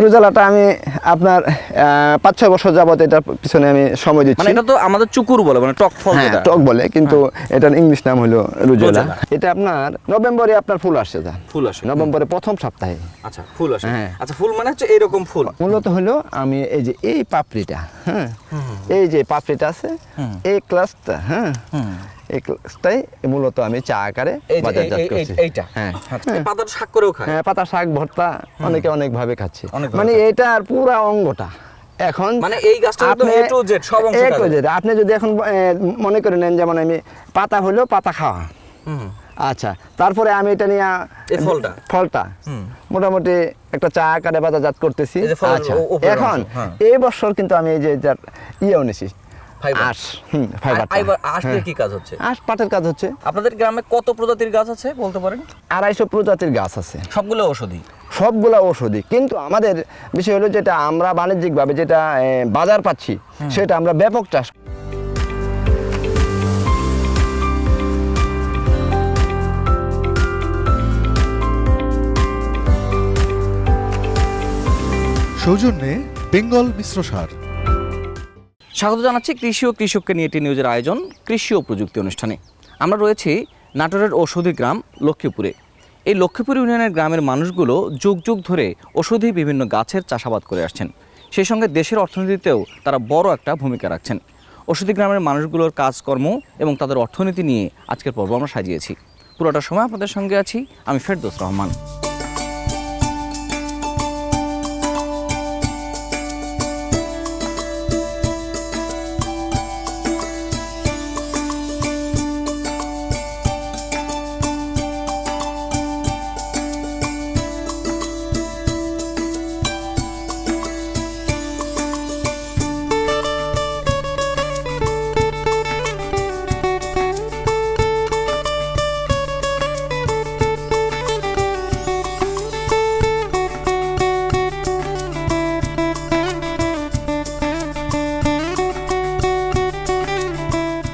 রোজালাটা আমি আপনার ৫-৬ বছর যাবত এটার পিছনে আমি সময় দিচ্ছি। মানে এটা তো আমাদের চুকুর বলে, মানে টক ফল যেটা। টক বলে, কিন্তু এটার ইংলিশ নাম হলো রোজালা। এটা আপনার নভেম্বরে আপনার ফুল আসছে, ফুল আসে নভেম্বরে প্রথম সপ্তাহে। আচ্ছা, ফুল আসে। আচ্ছা, ফুল মানে হচ্ছে এরকম ফুল। মূলত হলো আমি এই যে এই পাপড়িটা, এই যে পাপড়িটা আছে, এই ক্লাসটা, এই ক্লাসটাই মূলত আমি চা আকারে বাজারজাত করছি। এইটা পাতার শাক করেও খায়। পাতা শাক ভর্তা অনেকে অনেক ভাবে খাচ্ছে। মানে এটার পুরা অঙ্গটা এখন, মানে এই গাছটা একদম A to Z সব অংশ থাকে। আপনি যদি এখন মনে করে নেন, যেমন আমি পাতা হলো পাতা খাওয়া, আচ্ছা, তারপরে আমি এটা নিয়ে ফলটা মোটামুটি একটা চা আকারে বাজারজাত করতেছি। আচ্ছা, এখন এই বছর কিন্তু আমি এই যে ইয়েও নিছি, আঁশ। আঁশ দিয়ে কি কাজ হচ্ছে? আঁশ পাটের কাজ হচ্ছে। আপনাদের গ্রামে কত প্রজাতির গাছ আছে বলতে পারেন? ২৫০ প্রজাতির গাছ আছে। সবগুলো ঔষধি? সবগুলা ঔষধি, কিন্তু আমাদের বিষয় হলো যেটা আমরা বাণিজ্যিকভাবে যেটা বাজার পাচ্ছি, সেটা আমরা ব্যাপক চাষ। সৌজন্যে বেঙ্গল মিশ্র সার। স্বাগত জানাচ্ছি কৃষি ও কৃষককে নিয়ে একটি নিউজের আয়োজন কৃষি ও প্রযুক্তি অনুষ্ঠানে। আমরা রয়েছি নাটোরের ঔষধি গ্রাম লক্ষ্মীপুরে। এই লক্ষ্মীপুর ইউনিয়নের গ্রামের মানুষগুলো যুগ যুগ ধরে ঔষধি বিভিন্ন গাছের চাষাবাদ করে আসছেন। সেই সঙ্গে দেশের অর্থনীতিতেও তারা বড় একটা ভূমিকা রাখছেন। ঔষধি গ্রামের মানুষগুলোর কাজকর্ম এবং তাদের অর্থনীতি নিয়ে আজকের পর্ব আমরা সাজিয়েছি। পুরোটা সময় আপনাদের সঙ্গে আছি আমি ফেরদৌস রহমান।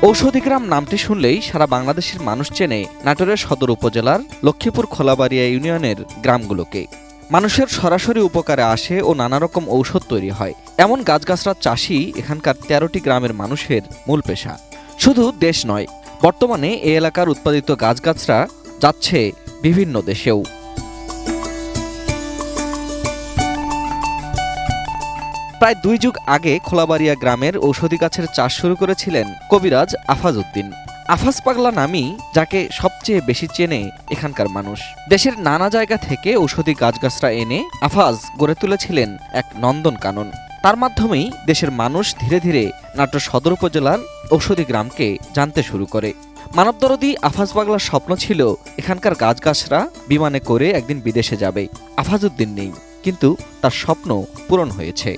ঔষধি গ্রাম নামটি শুনলেই সারা বাংলাদেশের মানুষ চেনে নাটোরের সদর উপজেলার লক্ষ্মীপুর খোলাবাড়িয়া ইউনিয়নের গ্রামগুলোকে। মানুষের সরাসরি উপকারে আসে ও নানা রকম ঔষধ তৈরি হয় এমন গাছগাছড়ার চাষই এখানকার ১৩টি গ্রামের মানুষের মূল পেশা। শুধু দেশ নয়, বর্তমানে এই এলাকার উৎপাদিত গাছগাছড়া যাচ্ছে বিভিন্ন দেশেও। প্রায় ২ যুগ আগে খোলাবাড়িয়া গ্রামের ঔষধি গাছের চাষ শুরু করেছিলেন কবিরাজ আফাজ উদ্দিন। আফাজ পাগলা নামই যাকে সবচেয়ে বেশি চেনে এখানকার মানুষ। দেশের নানা জায়গা থেকে ঔষধি গাছগাছরা এনে আফাজ গড়ে তুলেছিলেন এক নন্দন কানন। তার মাধ্যমেই দেশের মানুষ ধীরে ধীরে নাটোর সদর উপজেলার ঔষধি গ্রামকে জানতে শুরু করে। মানবদরদী আফাজ পাগলার স্বপ্ন ছিল এখানকার গাছগাছরা বিমানে করে একদিন বিদেশে যাবে। আফাজ উদ্দিন নেই, কিন্তু তার স্বপ্ন পূরণ হয়েছে।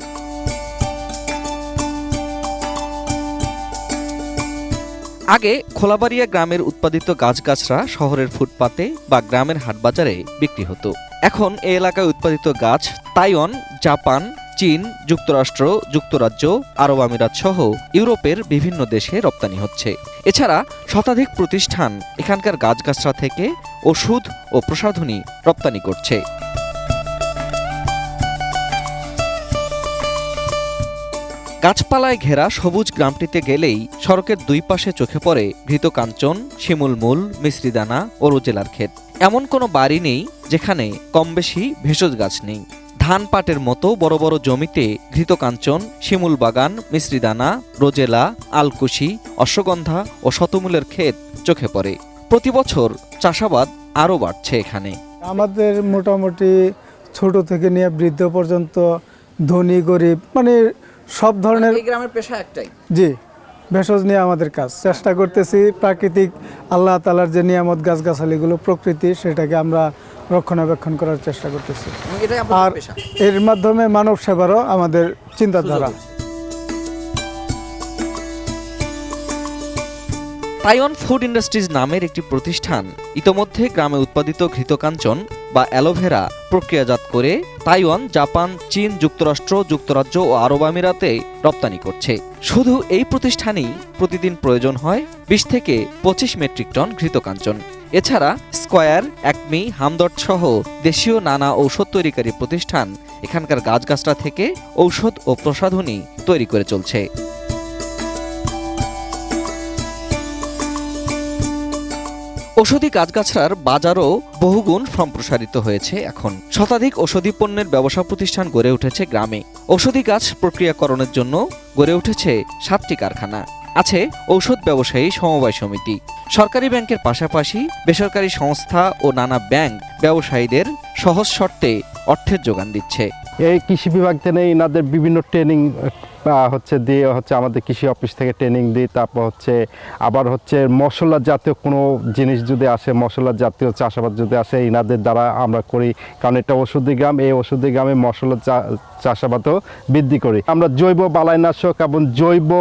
আগে খোলাবাড়িয়া গ্রামের উৎপাদিত গাছগাছরা শহরের ফুটপাতে বা গ্রামের হাটবাজারে বিক্রি হতো। এখন এই এলাকায় উৎপাদিত গাছ তাইওয়ান, জাপান, চীন, যুক্তরাষ্ট্র, যুক্তরাজ্য, আরব আমিরাত সহ ইউরোপের বিভিন্ন দেশে রপ্তানি হচ্ছে। এছাড়া শতাধিক প্রতিষ্ঠান এখানকার গাছগাছরা থেকে ওষুধ ও প্রসাধনী রপ্তানি করছে। গাছপালায় ঘেরা সবুজ গ্রামটিতে গেলেই সড়কের দুই পাশে চোখে পড়ে ঘৃতকাঞ্চন, শিমুলমূল, মিশ্রিদানা ও রোজেলার ক্ষেত। এমন কোনো বাড়ি নেই যেখানে কম বেশি ভেষজ গাছ নেই। ধান পাটের মতো বড় বড় জমিতে ঘৃতকাঞ্চন, শিমুল বাগান, মিশ্রিদানা, রোজেলা, আলকুশি, অশ্বগন্ধা ও শতমূলের ক্ষেত চোখে পড়ে। প্রতি বছর চাষাবাদ আরও বাড়ছে এখানে। আমাদের মোটামুটি ছোট থেকে নিয়ে বৃদ্ধ পর্যন্ত, ধনী গরিব, মানে সব ধরনের গ্রামের পেশা একটাই। জি, ভেষজ নিয়ে আমাদের কাজ চেষ্টা করতেছি। প্রাকৃতিক আল্লাহ তাআলার যে নিয়ামত গাছগাছালিগুলো, প্রকৃতি, সেটাকে আমরা রক্ষণাবেক্ষণ করার চেষ্টা করতেছি। আর এর মাধ্যমে মানব সেবারও আমাদের চিন্তাধারা। তাইওয়ান ফুড ইন্ডাস্ট্রিজ নামের একটি প্রতিষ্ঠান ইতোমধ্যে গ্রামে উৎপাদিত ঘৃতকাঞ্চন বা অ্যালোভেরা প্রক্রিয়াজাত করে তাইওয়ান, জাপান, চীন, যুক্তরাষ্ট্র, যুক্তরাজ্য ও আরব আমিরাতে রপ্তানি করছে। শুধু এই প্রতিষ্ঠানেই প্রতিদিন প্রয়োজন হয় ২০ থেকে ২৫ মেট্রিক টন ঘৃতকাঞ্চন। এছাড়া স্কয়ার, একমি, হামদর্দ সহ দেশীয় নানা ঔষধ তৈরিকারী প্রতিষ্ঠান এখানকার গাছগাছরা থেকে ঔষধ ও প্রসাধনী তৈরি করে চলছে। ঔষধি গাছগাছরার বাজারও বহুগুণ সম্প্রসারিত হয়েছে। এখন শতাধিক ঔষধি পণ্যের ব্যবসা প্রতিষ্ঠান গড়ে উঠেছে গ্রামে। ঔষধি গাছ প্রক্রিয়াকরণের জন্য গড়ে উঠেছে 7টি কারখানা। আছে ঔষধ ব্যবসায়ী সমবায় সমিতি। সরকারি ব্যাংকের পাশাপাশি বেসরকারি সংস্থা ও নানা ব্যাংক ব্যবসায়ীদের সহজ শর্তে অর্থের যোগান দিচ্ছে। এই কৃষি বিভাগ থেকে এনাদের বিভিন্ন ট্রেনিং দিয়ে আমাদের কৃষি অফিস থেকে ট্রেনিং দিই। তারপর আবার মশলা জাতীয় কোনো জিনিস যদি আসে, মশলা জাতীয় চাষাবাদ যদি আসে, এনাদের দ্বারা আমরা করি। কারণ এটা ওষুধি গ্রাম, এই ওষুধি গ্রামে মশলা চাষাবাদও বৃদ্ধি করি। আমরা জৈব বালাইনাশক এবং জৈব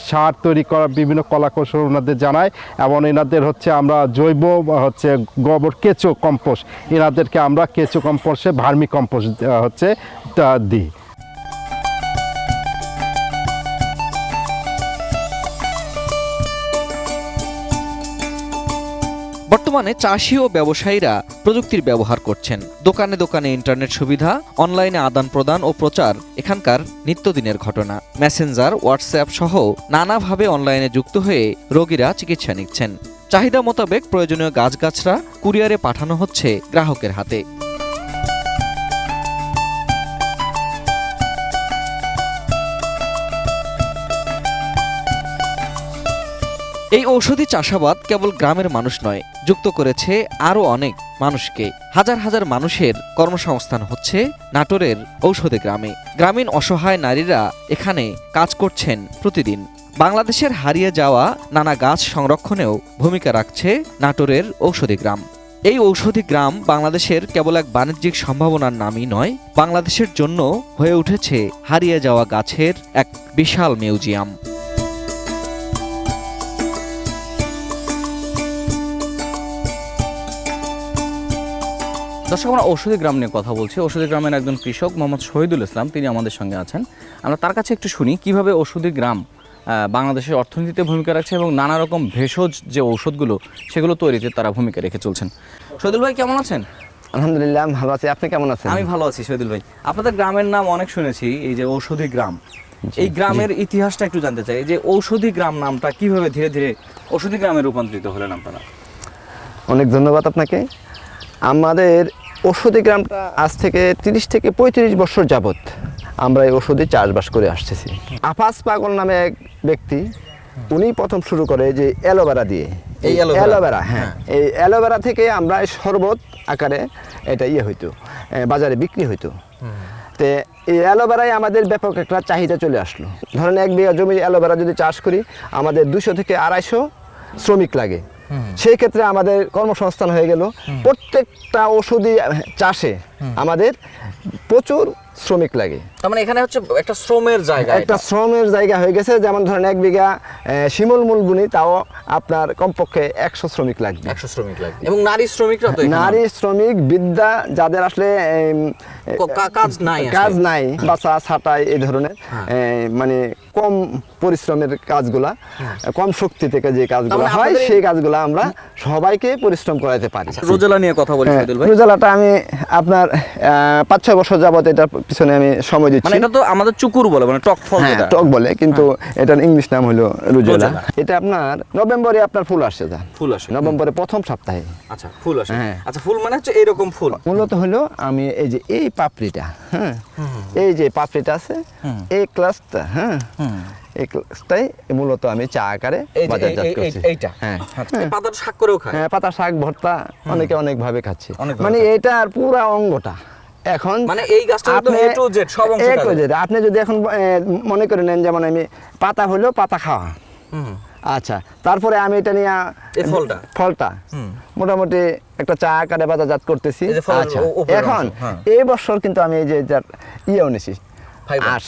সার তৈরি করার বিভিন্ন কলাকৌশল ওনাদের জানাই, এবং এনাদের আমরা জৈব গোবর কেঁচো কম্পোস্ট, এনাদেরকে আমরা কেঁচো কম্পোস্টে ভার্মি কম্পোস্ট দিই। বর্তমানে চাষি ও ব্যবসায়ীরা প্রযুক্তির ব্যবহার করছেন। দোকানে দোকানে ইন্টারনেট সুবিধা, অনলাইনে আদান প্রদান ও প্রচার এখানকার নিত্যদিনের ঘটনা। মেসেঞ্জার, হোয়াটসঅ্যাপ সহ নানাভাবে অনলাইনে যুক্ত হয়ে রোগীরা চিকিৎসা নিচ্ছেন। চাহিদা মোতাবেক প্রয়োজনীয় গাছগাছরা কুরিয়ারে পাঠানো হচ্ছে গ্রাহকের হাতে। এই ঔষধি চাষাবাদ কেবল গ্রামের মানুষ নয়, যুক্ত করেছে আরও অনেক মানুষকে। হাজার হাজার মানুষের কর্মসংস্থান হচ্ছে নাটোরের ঔষধি গ্রামে। গ্রামীণ অসহায় নারীরা এখানে কাজ করছেন প্রতিদিন। বাংলাদেশের হারিয়ে যাওয়া নানা গাছ সংরক্ষণেও ভূমিকা রাখছে নাটোরের ঔষধি গ্রাম। এই ঔষধি গ্রাম বাংলাদেশের কেবল এক বাণিজ্যিক সম্ভাবনার নামই নয়, বাংলাদেশের জন্য হয়ে উঠেছে হারিয়ে যাওয়া গাছের এক বিশাল মিউজিয়াম। দর্শক, আমরা ঔষধি গ্রাম নিয়ে কথা বলছি। ঔষধি গ্রামের একজন কৃষক মোহাম্মদ শহীদুল ইসলাম, তিনি আমাদের সঙ্গে আছেন। আমরা তার কাছে একটু শুনি কিভাবে ঔষধি গ্রাম বাংলাদেশের অর্থনীতিতে ভূমিকা রাখছে এবং নানা রকম ভেষজ যে ঔষধগুলো সেগুলো তৈরিতে তারা ভূমিকা রেখে চলছেন। শহীদুল ভাই, কেমন আছেন? আলহামদুলিল্লাহ, আমি ভালো আছি। আপনি কেমন আছেন? আমি ভালো আছি শহীদুল ভাই। আপনাদের গ্রামের নাম অনেক শুনেছি, এই যে ঔষধি গ্রাম, এই গ্রামের ইতিহাসটা একটু জানতে চাই। এই যে ঔষধি গ্রাম নামটা কিভাবে ধীরে ধীরে ঔষধি গ্রামে রূপান্তরিত হলেন আপনারা? অনেক ধন্যবাদ আপনাকে। আমাদের ঔষধি গ্রামটা আজ থেকে 30 থেকে 35 বছর যাবত আমরা এই ঔষধি চাষবাস করে আসতেছি। আফাজ পাগল নামে এক ব্যক্তি, উনি প্রথম শুরু করে যে অ্যালোভেরা দিয়ে। এই অ্যালোভেরা, হ্যাঁ, এই অ্যালোভেরা থেকে আমরা শরবত আকারে এটা হইতো, বাজারে বিক্রি হইতো। তো এই অ্যালোভেরায় আমাদের ব্যাপক একটা চাহিদা চলে আসলো। ধরেন 1 বিঘা জমি অ্যালোভেরা যদি চাষ করি, আমাদের 200 থেকে 250 শ্রমিক লাগে। সেই ক্ষেত্রে আমাদের কর্মসংস্থান হয়ে গেল। প্রত্যেকটা ওষুধি চাষে আমাদের প্রচুর শ্রমিক লাগে। তার মানে এখানে একটা শ্রমের জায়গা, একটা শ্রমের জায়গা হয়ে গেছে। যেমন ধরেন 1 বিঘা শিমুল মূল বুনি, তাও আপনার কমপক্ষে 100 শ্রমিক লাগবে। 100 শ্রমিক লাগবে। এবং নারী শ্রমিকরা তো নারী শ্রমিক, বিদ্যা যাদের আসলে কাজ নাই, বাসা ছাটাই এই ধরনের মানে কম পরিশ্রমের কাজগুলা, কম শক্তি থেকে যে কাজগুলো হয়, সেই কাজগুলো আমরা সবাইকে পরিশ্রম করাতে পারি। রোজালা নিয়ে কথা বলি শহীদুল ভাই। রোজালাটা আমি আপনার 5-6 বছর যাবত এটার পিছনে আমি সময় দিচ্ছি। মানে এটা তো আমাদের চুকুর বলে, মানে টক ফল, যেটা টক বলে, কিন্তু এটার ইংলিশ নাম হলো রোজালা। এটা আপনার নভেম্বরে আপনার ফুল আসে, নভেম্বরে প্রথম সপ্তাহে। আচ্ছা, ফুল আসে। আচ্ছা, ফুল মানে এরকম ফুল। মূলত হলো আমি এই যে এই পাপড়িটা, হ্যাঁ, এই যে পাপড়িটা আছে, এই ক্লাসটা, হ্যাঁ, এই ক্লাসটাই মূলত আমি চা আকারে বাজারজাত করছি। এইটা, হ্যাঁ, পাতার শাক করেও খায়। হ্যাঁ, পাতা শাক ভর্তা অনেকে অনেক ভাবে খাচ্ছে। মানে এটার পুরা অঙ্গটা এখন, মানে এই গাছটা একদম A to Z সব অংশ কাজে। আপনি যদি এখন মনে করে নেন, যেমন আমি পাতা হলো পাতা খাওয়া, আচ্ছা, তারপরে আমি এটা নিয়ে ফলটা মোটামুটি একটা চা আকারে বাজারজাত করতেছি। আচ্ছা, এখন এই বছর কিন্তু আমি এই যে নিয়েছি আঁশ।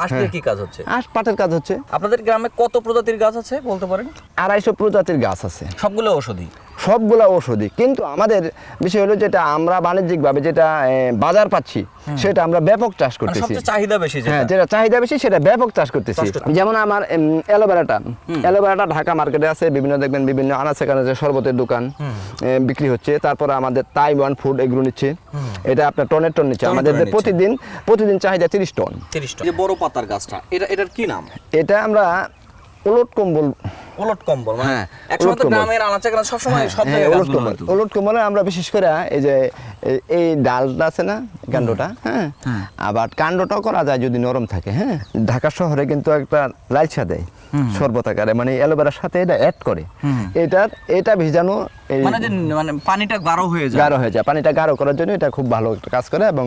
আঁশ দিয়ে কি কাজ হচ্ছে? আঁশ পাটের কাজ হচ্ছে। আপনাদের গ্রামে কত প্রজাতির গাছ আছে বলতে পারেন? 250 প্রজাতির গাছ আছে। সবগুলো ঔষধি? সবগুলা ঔষধি, কিন্তু আমাদের বিষয় হলো যেটা আমরা বাণিজ্যিকভাবে যেটা বাজার পাচ্ছি সেটা আমরা ব্যাপক চাষ করতেছি। সবচেয়ে চাহিদা বেশি হ্যাঁ, যেটা চাহিদা বেশি সেটা ব্যাপক চাষ করতেছি। যেমন আমার অ্যালোভেরাটা ঢাকা মার্কেটে আছে, বিভিন্ন দেখবেন বিভিন্ন আনাচে কানাচে শরবতের দোকান বিক্রি হচ্ছে। তারপরে আমাদের তাইওয়ান ফুড এগুলো নিচ্ছে, এটা আপনার টনের টন নিচ্ছে। আমাদের প্রতিদিন চাহিদা 30 টন। যে বড় পাতার গাছটা, এটার কি নাম? এটা আমরা ওলট কম্বল। ওলট কম্বল, মানে হ্যাঁ, একসময় তো গ্রামের আনাচে কানাচে সব সময় সব জায়গায় গাছগুলো হতো। ওলট কম্বলে আমরা বিশেষ করে এই যে এই ডালটা আছে না, কাণ্ডটা, হ্যাঁ, আবার কাণ্ডটাও করা যায় যদি নরম থাকে। হ্যাঁ, ঢাকা শহরে কিন্তু একটা লালচা দেয় শরবত আকারে, মানে অ্যালোভেরার সাথে এটা অ্যাড করে। এটা ভিজানো মানে পানিটা গাঢ় হয়ে যায়। পানিটা গাঢ় করার জন্য এটা খুব ভালো একটা কাজ করে, এবং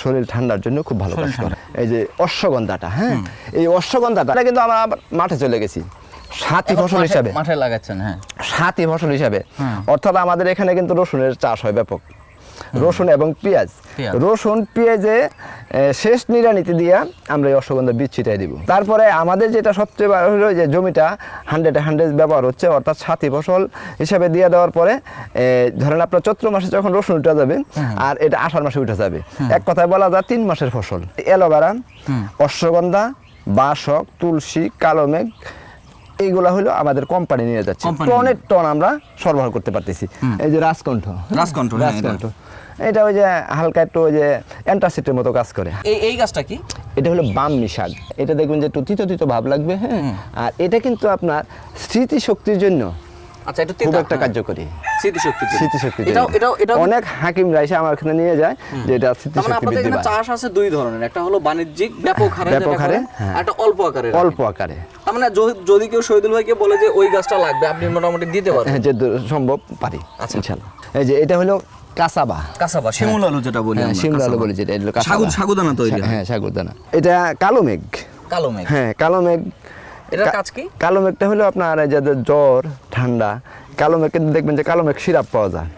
শরীর ঠান্ডার জন্য খুব ভালো কাজ করে। এই যে অশ্বগন্ধাটা, হ্যাঁ, এই অশ্বগন্ধাটা কিন্তু আমরা মাঠে চলে গেছি সাথী ফসল হিসাবে, মাঠে লাগাচ্ছেন। হ্যাঁ, সাথী ফসল হিসাবে। অর্থাৎ আমাদের এখানে কিন্তু রসুনের চাষ হয় ব্যাপক, রসুন এবং পেঁয়াজ। রসুন পেঁয়াজে শেষ নিড়ানিতে দিয়া আমরা এই অশ্বগন্ধার বীজ ছিটাই দিব। তারপরে আমাদের যেটা সবচেয়ে বড় হলো যে জমিটা 100 ব্যবহার হচ্ছে, অর্থাৎ সাথী ফসল হিসাবে দিয়ে দেওয়ার পরে ধরেন আপনার চৈত্র মাসে যখন রসুন উঠে যাবে আর এটা আষাঢ় মাসে উঠে যাবে, এক কথায় বলা যায় 3 মাসের ফসল। অ্যালোভেরা, অশ্বগন্ধা, বাসক, তুলসী, কালো মেঘ, এইগুলা হলো আমাদের কোম্পানি নিয়ে যাচ্ছে। টনের টন আমরা সরবরাহ করতে পারতেছি। এই যে রাজকণ্ঠ, এটা ওই যে হালকা একটু ওই যে অ্যান্টাসিডের মতো কাজ করে। এই গাছটা কি? এটা হলো বাম্মি শাক। এটা দেখবেন যে একটু তিতো ভাব লাগবে। হ্যাঁ, আর এটা কিন্তু আপনার স্মৃতিশক্তির জন্য আচ্ছা, এটা খুব একটা কার্যকরী। স্মৃতিশক্তি এটা অনেক হাকিমরা এসে আমার এখানে নিয়ে যায় যে এটা স্মৃতিশক্তি বৃদ্ধি পায়। চাষ আছে দুই ধরনের, একটা হলো বাণিজ্যিক ব্যাপক হারে, একটা অল্প আকারে। তার মানে যদি কেউ শহীদুল ভাইকে বলে যে ওই গাছটা লাগবে, আপনি মোটামুটি দিতে পারবেন? হ্যাঁ, যে সম্ভব পারি। আচ্ছা, ইনশাআল্লাহ। এই যে এটা হলো কাসাবা, শিমুল আলু যেটা বলি আমরা, শিমুল আলু বলি যেটা, এটা সাগুদানা তৈরি। হ্যাঁ, সাগুদানা। এটা কালো মেঘ। হ্যাঁ, কালো মেঘ। এটার কাজ কি? কালো মেঘটা হলো আপনার যাদের জ্বর ঠান্ডা, কালো মেঘ কিন্তু দেখবেন যে কালো মেঘ সিরাপ পাওয়া যায়।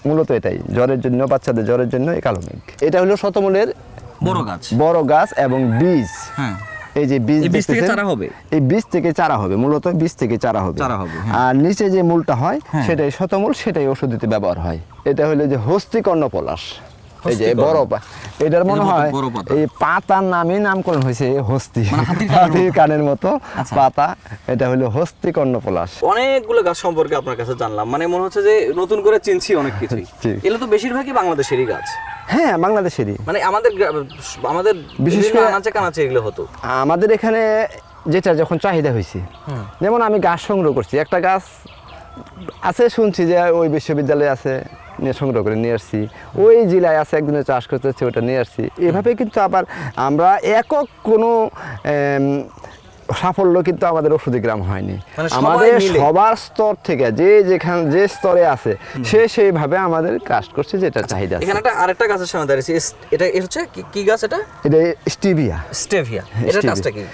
মূলত এটাই জ্বরের জন্য, বাচ্চাদের জ্বরের জন্য এই কালো মেঘ। এটা হলো শতমূলের বড় গাছ এবং বীজ। হ্যাঁ, এই যে বীজ থেকে চারা হবে, এই বীজ থেকে চারা হবে, মূলত বীজ থেকে চারা হবে। আর নিচে যে মূলটা হয় সেটাই শতমূল, সেটাই ওষুধিতে ব্যবহার হয়। এটা হলো যে হস্তিকর্ণ পলাশ। এই যে বড় এটার মনে হয় এই পাতার নামই নামকরণ হয়েছে হস্তি, হাতির কানের মতো পাতা। এটা হলো হস্তিকর্ণ পলাশ। অনেকগুলো গাছ সম্পর্কে আপনার কাছে জানলাম, মানে মনে হচ্ছে যে নতুন করে চিনছি অনেক কিছুই। এগুলো তো বেশিরভাগই বাংলাদেশেরই গাছ। হ্যাঁ, বাংলাদেশেরই। মানে আমাদের বিশেষ করে আনাচে কানাচে এগুলো হতো। আমাদের এখানে যেটা যখন চাহিদা হয়েছে, যেমন আমি গাছ সংগ্রহ করছি, একটা গাছ আছে শুনছি যে ওই বিশ্ববিদ্যালয়ে আছে, নিয়ে সংগ্রহ করে নিয়ে আসছি। ওই জেলায় আছে, একদিনে চাষ করতে হচ্ছে, ওটা নিয়ে আসছি। এভাবে কিন্তু আবার আমরা একক কোনো সাফল্য কিন্তু আমাদের ওষুধি গ্রাম হয়নি। আমাদের সবার স্তর থেকে যে স্তরে আছে সে সেইভাবে আমাদের কাজ করছে, যেটা চাহিদা আছে। এখানে আরেকটা গাছের সামনে দাঁড়িয়েছি, এটা হচ্ছে কি গাছ? এটা স্টেভিয়া। এটার কাজটা কি?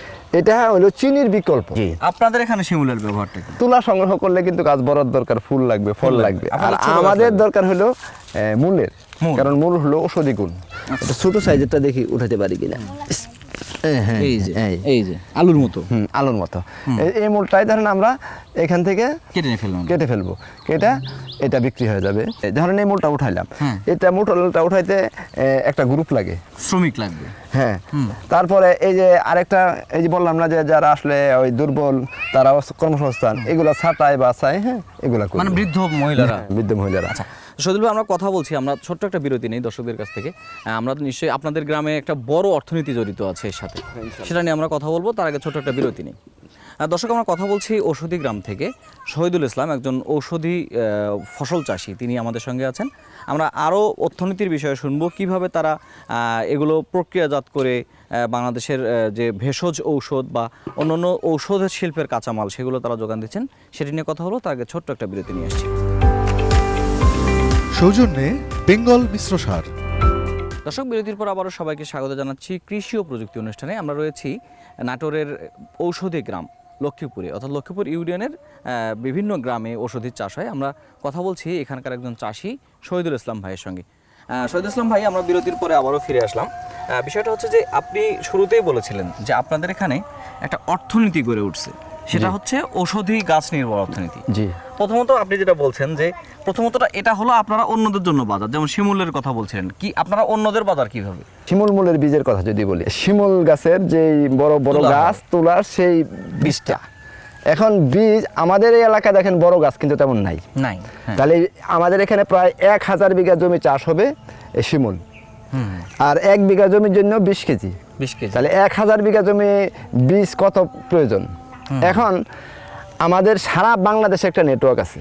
এটা হলো চিনির বিকল্প। আপনাদের এখানে শিমুলের ব্যবহারটা কি? তুলা সংগ্রহ করলে কিন্তু গাছ বড় দরকার, ফুল লাগবে, ফল লাগবে। আর আমাদের দরকার হলো মূলের, কারণ মূল হলো ঔষধি গুণ। এটা ছোট সাইজেরটা দেখি উঠাতে পারি কিনা। এই যে আলুর মতো। আলুর মতো। এই মূলটাই ধরেন আমরা এখান থেকে কেটে ফেলবো, এটা বিক্রি হয়ে যাবে। ধরেন এই মূলটা উঠাইলাম, এটা মূলটা উঠাইতে একটা গ্রুপ লাগে, শ্রমিক লাগবে। হ্যাঁ, তারপরে এই যে আরেকটা, এই যে বললাম না যে যারা আসলে ওই দুর্বল, তারা কর্মসংস্থান এগুলা ছাটায় বাছায়, হ্যাঁ, এগুলা মানে বৃদ্ধ মহিলারা। আচ্ছা, শহীদুল ভাই, আমরা কথা বলছি, আমরা ছোট্ট একটা বিরতি নেই দর্শকদের কাছ থেকে। আমরা নিশ্চয়ই আপনাদের গ্রামে একটা বড় অর্থনীতি জড়িত আছে এর সাথে, সেটা নিয়ে আমরা কথা বলবো। তার আগে ছোট্ট একটা বিরতি নেই। দর্শক, আমরা কথা বলছি ঔষধি গ্রাম থেকে। শহীদুল ইসলাম একজন ঔষধি ফসল চাষি, তিনি আমাদের সঙ্গে আছেন। আমরা আরও অর্থনীতির বিষয়ে শুনবো, কিভাবে তারা এগুলো প্রক্রিয়াজাত করে বাংলাদেশের যে ভেষজ ঔষধ বা অন্যান্য ঔষধের শিল্পের কাঁচামাল সেগুলো তারা যোগান দিচ্ছেন, সেটি নিয়ে কথা হলো। তার আগে ছোট্ট একটা বিরতি নিয়ে আসছি। সৌজন্যে বেঙ্গল মিশ্র সার। দর্শক, বিরতির পর আবারও সবাইকে স্বাগত জানাচ্ছি কৃষি ও প্রযুক্তি অনুষ্ঠানে। আমরা রয়েছি নাটোরের ঔষধি গ্রাম লক্ষ্মীপুরে, অর্থাৎ লক্ষ্মীপুর ইউনিয়নের বিভিন্ন গ্রামে ঔষধির চাষ হয়। আমরা কথা বলছি এখানকার একজন চাষি শহীদুল ইসলাম ভাইয়ের সঙ্গে। শহীদুল ইসলাম ভাই, আমরা বিরতির পরে আবারও ফিরে আসলাম। বিষয়টা হচ্ছে যে আপনি শুরুতেই বলেছিলেন যে আপনাদের এখানে একটা অর্থনীতি গড়ে উঠছে, সেটা হচ্ছে ঔষধি গাছ নির্ভর অর্থনীতি। জি। প্রথমত আপনি যেটা বলছেন যে প্রথমত এটা হলো আপনারা অন্যদের জন্য বাজার, যেমন শিমুলের কথা বলছিলেন, কি আপনারা অন্যদের বাজার কিভাবে? শিমুল মূলের বীজের কথা যদি বলি, শিমুল গাছের যে বড় বড় তোলা হয়। গাছ তোলার সেই বীজটা, এখন বীজ আমাদের এই এলাকায় দেখেন বড় গাছ কিন্তু তেমন নাই। নাই। হ্যাঁ। তাহলে আমাদের এখানে প্রায় 1000 বিঘা জমি চাষ হবে এই শিমুল, আর 1 বিঘা জমির জন্য 20 কেজি। 20 কেজি। তাহলে 1000 বিঘা জমি বীজ কত প্রয়োজন? এখন আমাদের সারা বাংলাদেশে একটা নেটওয়ার্ক আছে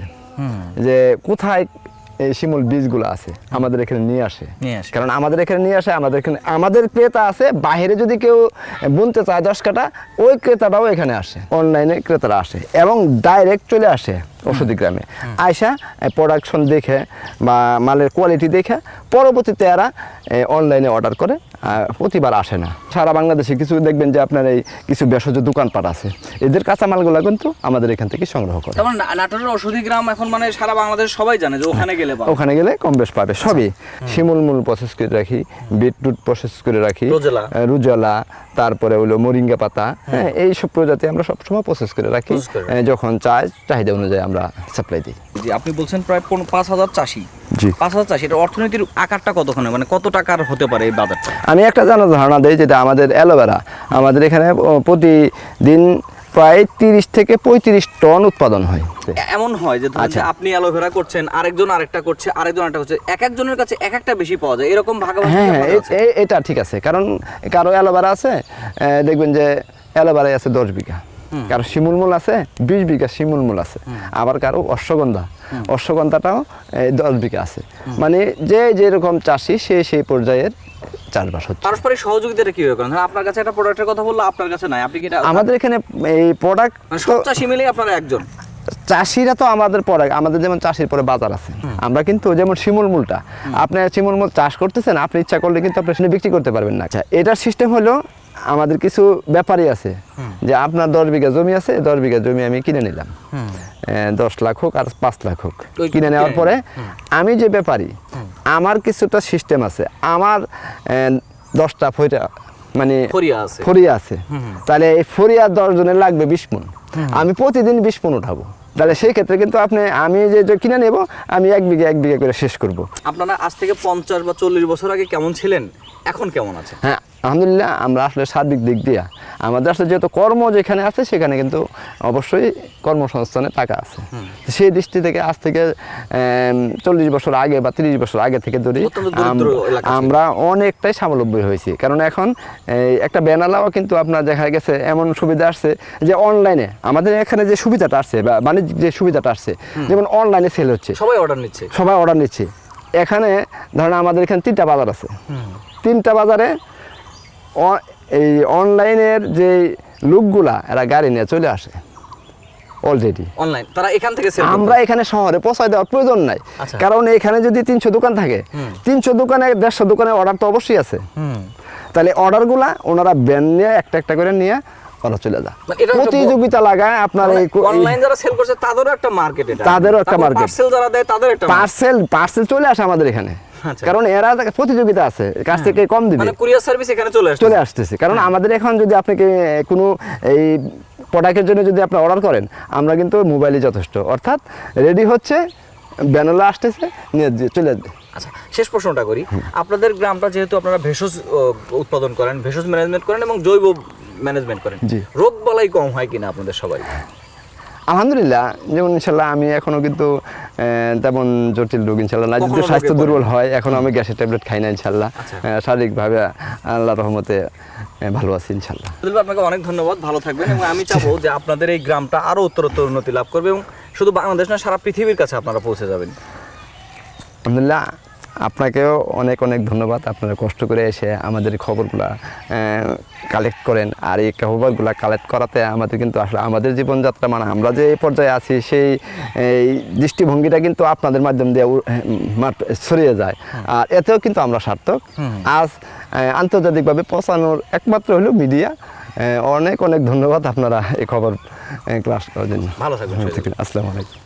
যে কোথায় এই শিমুল বীজগুলো আছে আমাদের এখানে নিয়ে আসে। কারণ আমাদের এখানে নিয়ে আসে, আমাদের এখানে আমাদের ক্রেতা আছে, বাইরে যদি কেউ বুনতে চায় 10 কাঠা, ওই ক্রেতাটাও এখানে আসে, অনলাইনে ক্রেতারা আসে এবং ডাইরেক্ট চলে আসে ঔষধি গ্রামে, আয়সা প্রোডাকশন দেখে বা মালের কোয়ালিটি দেখে পরবর্তীতে এরা অনলাইনে অর্ডার করে, প্রতিবার আসে না। সারা বাংলাদেশে কিছু দেখবেন যে আপনার এই কিছু ভেষজ দোকানপাট আছে, এদের কাঁচামালগুলো কিন্তু আমাদের এখান থেকে সংগ্রহ করে। তার মানে নাটোরের ঔষধি গ্রাম এখন মানে সারা বাংলাদেশ সবাই জানে যে ওখানে গেলে পাবে। ওখানে গেলে কম বেশ পাবে সবই। শিমুল মূল প্রসেস করে রাখি, বিটরুট প্রসেস করে রাখি, রুজলা, তারপরে হলো মোরিঙ্গা পাতা, হ্যাঁ, এইসব প্রজাতি আমরা সবসময় প্রসেস করে রাখি, যখন চাহিদা অনুযায়ী আমরা সাপ্লাই দিই। জি, আপনি বলছেন প্রায় 5000 চাষি। জি, 5000 চাষি, এটা অর্থনীতির আকারটা কতখানি, মানে কত টাকার হতে পারে এই বাজারটা? আমি একটা ধারণা দেই, যেটা আমাদের অ্যালোভেরা, আমাদের এখানে প্রতিদিন প্রায় 30 থেকে 35 টন উৎপাদন হয়। এমন হয় যে ধরুন যে আপনি অ্যালোভেরা করছেন, আরেকজন আরেকটা করছে, আরেকজন আরেকটা করছে, এক একজনের কাছে এক একটা বেশি পাওয়া যায়, এরকম ভাগাভাগি? হ্যাঁ, এটা ঠিক আছে, কারণ কারো অ্যালোভেরা আছে, দেখবেন যে অ্যালোভেরাই আছে 10 বিঘা, কারো শিমুল মূল আছে 20 বিঘা শিমুল মূল আছে, আবার কারো অশ্বগন্ধাটাও 10 বিঘা আছে। মানে যে যেরকম চাষি সেই পর্যায়ের চাষবাস হচ্ছে। পারস্পরিক সহযোগিতাটা কিভাবে করেন? আপনার কাছে একটা প্রোডাক্টের কথা বললো, আপনার কাছে নাই, আপনি কি এটা? আমাদের এখানে এই প্রোডাক্ট সব চাষি মিলে আপনারা একজন? চাষিরা তো আমাদের পরে, আমাদের যেমন চাষির পরে বাজার আছে, আমরা কিন্তু যেমন শিমুল মূলটা, আপনি শিমুল মূল চাষ করতেছেন, আপনি ইচ্ছা করলে কিন্তু আপনি সেটা বিক্রি করতে পারবেন না। এটার সিস্টেম হলো আমাদের কিছু ব্যাপারই আছে যে আপনার 10 বিঘা জমি আছে, 10 বিঘা জমি আমি কিনে নিলাম, 10 লাখ হোক আর 5 লাখ হোক, কিনে নেওয়ার পরে আমি যে ব্যাপারী, আমার কিছুটা সিস্টেম আছে, আমার 10টা ফইটা মানে ফরিয়া আছে, তাহলে এই ফরিয়া 10 জনের লাগবে 20 মণ, আমি প্রতিদিন 20 মণ উঠাবো। তাহলে সেই ক্ষেত্রে কিন্তু আমি যে কিনে নেব, আমি 1 বিঘা করে শেষ করব। আপনারা আজ থেকে 50 বা 40 বছর আগে কেমন ছিলেন, এখন কেমন আছে? হ্যাঁ, আলহামদুলিল্লাহ, আমরা আসলে সার্বিক দিক দিয়ে আমাদের আসলে যেহেতু কর্ম যেখানে আছে সেখানে কিন্তু অবশ্যই কর্মসংস্থানের টাকা আছে। সেই দৃষ্টি থেকে আজ থেকে 40 বছর আগে বা 30 বছর আগে থেকে ধরি আমরা অনেকটাই স্বাবলম্বী হয়েছি। কারণ এখন একটা ব্যানালাও কিন্তু আপনার দেখা গেছে এমন সুবিধা আসছে যে অনলাইনে আমাদের এখানে যে সুবিধাটা আসছে বা বাণিজ্যিক যে সুবিধাটা আসছে, যেমন অনলাইনে সেল হচ্ছে, সবাই অর্ডার নিচ্ছে। এখানে ধরেন আমাদের এখানে 3টা বাজার আছে, 3টা বাজারে এই অনলাইনের যে লোকগুলা এরা গাড়ি নিয়ে চলে আসে অলরেডি অনলাইন, তারা এখান থেকে আমরা এখানে শহরে পৌঁছায় দেওয়ার প্রয়োজন নাই। কারণ এখানে যদি 300 দোকান থাকে, 300 দোকানে 150 দোকানে অর্ডার তো অবশ্যই আছে। তাহলে অর্ডারগুলা ওনারা ব্যান নিয়ে একটা করে নিয়ে ওরা চলে যায়, প্রতিযোগিতা লাগায় আপনার এই অনলাইন যারা সেল করছে তাদেরও একটা মার্কেট, তাদেরও একটা মার্কেট, পার্সেল যারা দেয় তাদের একটা পার্সেল চলে আসে আমাদের এখানে, কারণ এরা প্রতিযোগিতা আছে, কাছ থেকে কম দিবে, মানে কুরিয়ার সার্ভিস এখানে চলে আসতেছে। কারণ আমাদের এখন যদি আপনাকে কোনো এই প্রোডাক্টের জন্য যদি আপনি অর্ডার করেন, আমরা কিন্তু মোবাইলে যথেষ্ট, অর্থাৎ রেডি হচ্ছে, ব্যানালা আসতেছে, নিয়ে চলে আসবে। আচ্ছা, শেষ প্রশ্নটা করি, আপনাদের গ্রামটা যেহেতু আপনারা ভেষজ উৎপাদন করেন, ভেষজ ম্যানেজমেন্ট করেন এবং জৈব ম্যানেজমেন্ট করেন, রোগ বালাই কম হয় কিনা আপনাদের সবাই? আলহামদুলিল্লাহ, যেমন ইনশাল্লাহ আমি এখনো কিন্তু তেমন জটিল রোগ ইনশাল্লাহ না, যদি স্বাস্থ্য দুর্বল হয়, এখনো আমি গ্যাসের ট্যাবলেট খাই না ইনশাল্লাহ, শারীরিকভাবে আল্লাহর রহমতে ভালো আছি ইনশাল্লাহ। আপনাকে অনেক ধন্যবাদ, ভালো থাকবেন, এবং আমি চাবো যে আপনাদের এই গ্রামটা আরো উত্তরোত্তর উন্নতি লাভ করবে এবং শুধু বাংলাদেশ না, সারা পৃথিবীর কাছে আপনারা পৌঁছে যাবেন। আলহামদুলিল্লাহ, আপনাকেও অনেক ধন্যবাদ, আপনারা কষ্ট করে এসে আমাদের খবরগুলা কালেক্ট করেন, আর এই খবরগুলা কালেক্ট করাতে আমাদের কিন্তু আসলে আমাদের জীবনযাত্রা, মানে আমরা যে এই পর্যায়ে আছি সেই দৃষ্টিভঙ্গিটা কিন্তু আপনাদের মাধ্যম দিয়ে ছড়িয়ে যায়, আর এতেও কিন্তু আমরা সার্থক। আজ আন্তর্জাতিকভাবে পৌঁছানোর একমাত্র হলো মিডিয়া। অনেক ধন্যবাদ আপনারা এই খবর ক্লাস করার জন্য। ভালো থাকবেন। আসসালামু আলাইকুম।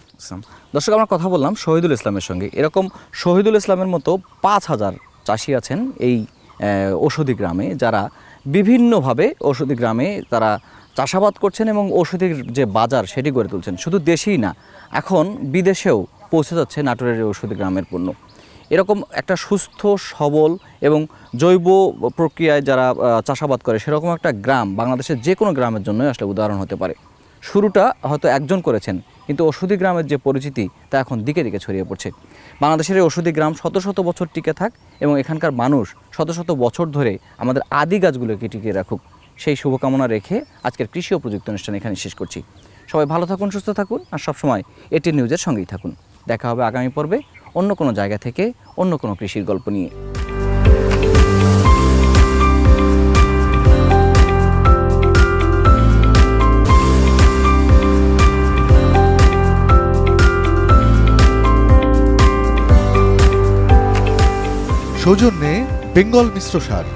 দর্শক, আমরা কথা বললাম শহীদুল ইসলামের সঙ্গে। এরকম শহীদুল ইসলামের মতো 5000 চাষি আছেন এই ঔষধি গ্রামে, যারা বিভিন্নভাবে ঔষধি গ্রামে তারা চাষাবাদ করছেন এবং ঔষধির যে বাজার সেটি গড়ে তুলছেন। শুধু দেশেই না, এখন বিদেশেও পৌঁছে যাচ্ছে নাটোরের এই ঔষধি গ্রামের পণ্য। এরকম একটা সুস্থ সবল এবং জৈব প্রক্রিয়ায় যারা চাষাবাদ করে সেরকম একটা গ্রাম বাংলাদেশের যে কোনো গ্রামের জন্যই আসলে উদাহরণ হতে পারে। শুরুটা হয়তো একজন করেছেন, কিন্তু ঔষধি গ্রামের যে পরিচিতি তা এখন দিকে দিকে ছড়িয়ে পড়ছে। বাংলাদেশের এই ঔষধি গ্রাম শত শত বছর টিকে থাক এবং এখানকার মানুষ শত শত বছর ধরে আমাদের আদি গাছগুলোকে টিকিয়ে রাখুক, সেই শুভকামনা রেখে আজকের কৃষি ও প্রযুক্তি অনুষ্ঠান এখানে শেষ করছি। সবাই ভালো থাকুন, সুস্থ থাকুন, আর সবসময় এটি নিউজের সঙ্গেই থাকুন। দেখা হবে আগামী পর্বে অন্য কোনো জায়গা থেকে অন্য কোনো কৃষির গল্প নিয়ে। সৌজন্যে বেঙ্গল মিশ্র সার।